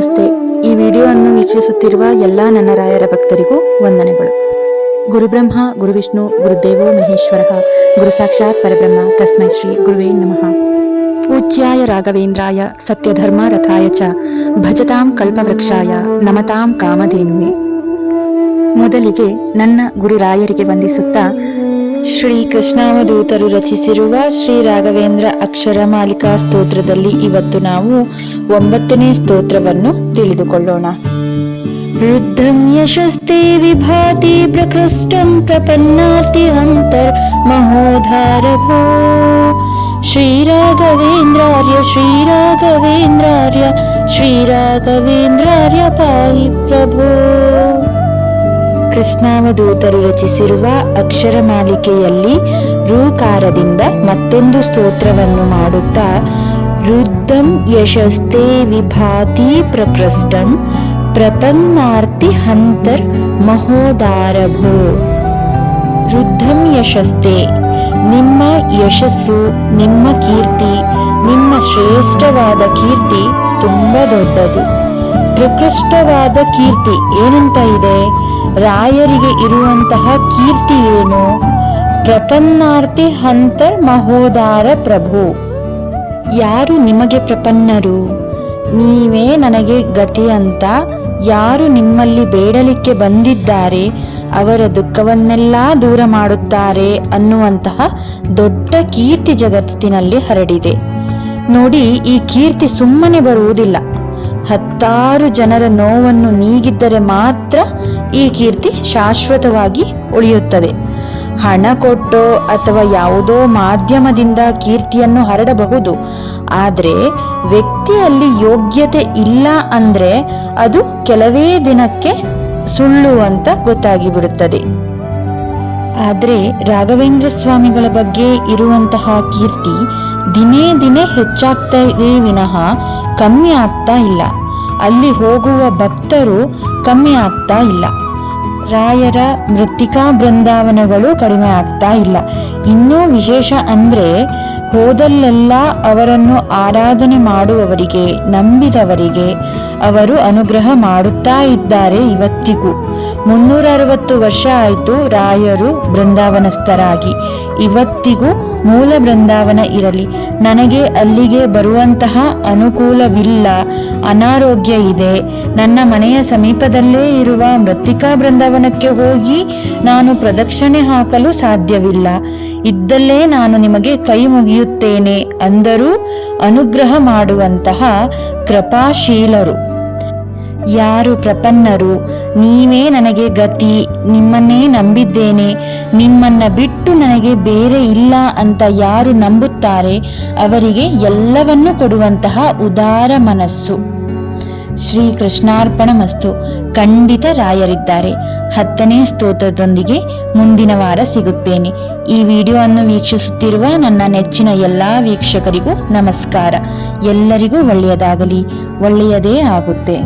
ನಮಸ್ತೆ. ಈ ವಿಡಿಯೋವನ್ನು ವೀಕ್ಷಿಸುತ್ತಿರುವ ಎಲ್ಲ ನನ್ನ ರಾಯರ ಭಕ್ತರಿಗೂ ವಂದನೆಗಳು. ಗುರುಬ್ರಹ್ಮ ಗುರುವಿಷ್ಣು ಗುರುದೇವೋ ಮಹೇಶ್ವರ ಗುರು ಸಾಕ್ಷಾತ್ ಪರಬ್ರಹ್ಮ ತಸ್ಮೈ ಶ್ರೀ ಗುರುವೇ ನಮಃ. ಪೂಜ್ಯಾಯ ರಾಘವೇಂದ್ರಾಯ ಸತ್ಯಧರ್ಮ ರಥಾಯ ಚ ಭಜತಾಂ ಕಲ್ಪವೃಕ್ಷಾಯ ನಮತಾಂ ಕಾಮಧೇನುವೆ. ಮೊದಲಿಗೆ ನನ್ನ ಗುರುರಾಯರಿಗೆ ವಂದಿಸುತ್ತಾ, ಶ್ರೀ ಕೃಷ್ಣಾವಧೂತರು ರಚಿಸಿರುವ ಶ್ರೀ ರಾಘವೇಂದ್ರ ಅಕ್ಷರ ಮಾಲಿಕಾ ಸ್ತೋತ್ರದಲ್ಲಿ ಇವತ್ತು ನಾವು 9ನೇ ಸ್ತೋತ್ರವನ್ನು ತಿಳಿದುಕೊಳ್ಳೋಣ. ರುದ್ಧಂ ಯಶಸ್ತೆ ವಿಭಾತಿ ಪ್ರಕೃಷ್ಟಂ ಪ್ರಪನ್ನಾರ್ತಿ ಅಂತರ್ ಮಹೋಧಾರಭೋ ಶ್ರೀರಾಘವೇಂದ್ರಾರ್ಯ ಶ್ರೀರಾಘವೇಂದ್ರಾರ್ಯ ಶ್ರೀರಾಘವೇಂದ್ರಾರ್ಯ ಪಾಹಿ ಪ್ರಭೋ. ಕೃಷ್ಣಾವಧೂತರು ರಚಿಸಿರುವ ಅಕ್ಷರ ಮಾಲಿಕೆಯಲ್ಲಿ ರೂಕಾರದಿಂದ ಮತ್ತೊಂದು ಸ್ತೋತ್ರವನ್ನು ಮಾಡುತ್ತಾ, ರುದ್ಧಂ ಯಶಸ್ತೆ ವಿಭಾತಿ ಪ್ರಕೃಷ್ಟಂ ಪ್ರಪನ್ನಾರ್ತಿ ಹಂತರ್ ಮಹೋದಾರಭೋ. ರುದ್ಧಂ ಯಶಸ್ತೆ, ನಿಮ್ಮ ಯಶಸ್ಸು, ನಿಮ್ಮ ಕೀರ್ತಿ, ನಿಮ್ಮ ಶ್ರೇಷ್ಠವಾದ ಕೀರ್ತಿ ತುಂಬ ದೊಡ್ಡದು. ಪ್ರಕೃಷ್ಟವಾದ ಕೀರ್ತಿ ಏನಂತ ಇದೆ? ರಾಯರಿಗೆ ಇರುವಂತಹ ಕೀರ್ತಿ ಏನು? ಪ್ರಪನ್ನಾರ್ತಿ ಹಂತರ್ ಮಹೋದಾರ ಪ್ರಭು. ಯಾರು ನಿಮಗೆ ಪ್ರಪನ್ನರು? ನೀವೇ ನನಗೆ ಗತಿ ಅಂತ ಯಾರು ನಿಮ್ಮಲ್ಲಿ ಬೇಡಲಿಕ್ಕೆ ಬಂದಿದ್ದಾರೆ ಅವರ ದುಃಖವನ್ನೆಲ್ಲ ದೂರ ಮಾಡುತ್ತಾರೆ ಅನ್ನುವಂತಹ ದೊಡ್ಡ ಕೀರ್ತಿ ಜಗತ್ತಿನಲ್ಲಿ ಹರಡಿದೆ. ನೋಡಿ, ಈ ಕೀರ್ತಿ ಸುಮ್ಮನೆ ಬರುವುದಿಲ್ಲ. 10 ಜನರ ನೋವನ್ನು ನೀಗಿದ್ದರೆ ಮಾತ್ರ ಈ ಕೀರ್ತಿ ಶಾಶ್ವತವಾಗಿ ಉಳಿಯುತ್ತದೆ. ಹಣ ಕೊಟ್ಟೋ ಅಥವಾ ಯಾವುದೋ ಮಾಧ್ಯಮದಿಂದ ಕೀರ್ತಿಯನ್ನು ಹರಡಬಹುದು. ಆದರೆ ವ್ಯಕ್ತಿಯಲ್ಲಿ ಯೋಗ್ಯತೆ ಇಲ್ಲ ಅಂದ್ರೆ ಅದು ಕೆಲವೇ ದಿನಕ್ಕೆ ಸುಳ್ಳು ಅಂತ ಗೊತ್ತಾಗಿ ಬಿಡುತ್ತದೆ. ಆದರೆ ರಾಘವೇಂದ್ರ ಸ್ವಾಮಿಗಳ ಬಗ್ಗೆ ಇರುವಂತಹ ಕೀರ್ತಿ ದಿನೇ ದಿನೇ ಹೆಚ್ಚಾಗ್ತಾ ಇದೆ ವಿನಃ ಕಮ್ಮಿ ಆಗ್ತಾ ಇಲ್ಲ. ಅಲ್ಲಿ ಹೋಗುವ ಭಕ್ತರು ಕಮ್ಮಿ ಆಗ್ತಾ ಇಲ್ಲ. ರಾಯರ ಮೃತ್ತಿಕಾ ಬೃಂದಾವನಗಳು ಕಡಿಮೆ ಆಗ್ತಾ ಇಲ್ಲ. ಇನ್ನೂ ವಿಶೇಷ ಅಂದ್ರೆ ಹೋದಲ್ಲೆಲ್ಲ ಅವರನ್ನು ಆರಾಧನೆ ಮಾಡುವವರಿಗೆ, ನಂಬಿದವರಿಗೆ ಅವರು ಅನುಗ್ರಹ ಮಾಡುತ್ತಾ ಇದ್ದಾರೆ. ಇವತ್ತಿಗೂ 360 ವರ್ಷ ಆಯಿತು ರಾಯರು ಬೃಂದಾವನಸ್ಥರಾಗಿ. ಇವತ್ತಿಗೂ ಮೂಲ ಬೃಂದಾವನ ಇರಲಿ. ನನಗೆ ಅಲ್ಲಿಗೆ ಬರುವಂತಹ ಅನುಕೂಲವಿಲ್ಲ, ಅನಾರೋಗ್ಯ ಇದೆ. ನನ್ನ ಮನೆಯ ಸಮೀಪದಲ್ಲೇ ಇರುವ ಮೃತ್ತಿಕಾ ಬೃಂದಾವನಕ್ಕೆ ಹೋಗಿ ನಾನು ಪ್ರದಕ್ಷಿಣೆ ಹಾಕಲು ಸಾಧ್ಯವಿಲ್ಲ. ಇದ್ದಲ್ಲೇ ನಾನು ನಿಮಗೆ ಕೈ ಮುಗಿಯುತ್ತೇನೆ ಅಂದರೂ ಅನುಗ್ರಹ ಮಾಡುವಂತಹ ಕೃಪಾಶೀಲರು. ಯಾರು ಪ್ರಪನ್ನರು, ನೀವೇ ನನಗೆ ಗತಿ, ನಿಮ್ಮನ್ನೇ ನಂಬಿದ್ದೇನೆ, ನಿಮ್ಮನ್ನ ಬಿಟ್ಟು ನನಗೆ ಬೇರೆ ಇಲ್ಲ ಅಂತ ಯಾರು ನಂಬುತ್ತಾರೆ ಅವರಿಗೆ ಎಲ್ಲವನ್ನೂ ಕೊಡುವಂತಹ ಉದಾರ ಮನಸ್ಸು. ಶ್ರೀ ಕೃಷ್ಣಾರ್ಪಣಮಸ್ತು. ಖಂಡಿತ ರಾಯರಿದ್ದಾರೆ. 10ನೇ ಸ್ತೋತ್ರದೊಂದಿಗೆ ಮುಂದಿನ ವಾರ ಸಿಗುತ್ತೇನೆ. ಈ ವಿಡಿಯೋವನ್ನು ವೀಕ್ಷಿಸುತ್ತಿರುವ ನನ್ನ ನೆಚ್ಚಿನ ಎಲ್ಲ ವೀಕ್ಷಕರಿಗೂ ನಮಸ್ಕಾರ. ಎಲ್ಲರಿಗೂ ಒಳ್ಳೆಯದಾಗಲಿ, ಒಳ್ಳೆಯದೇ ಆಗುತ್ತೆ.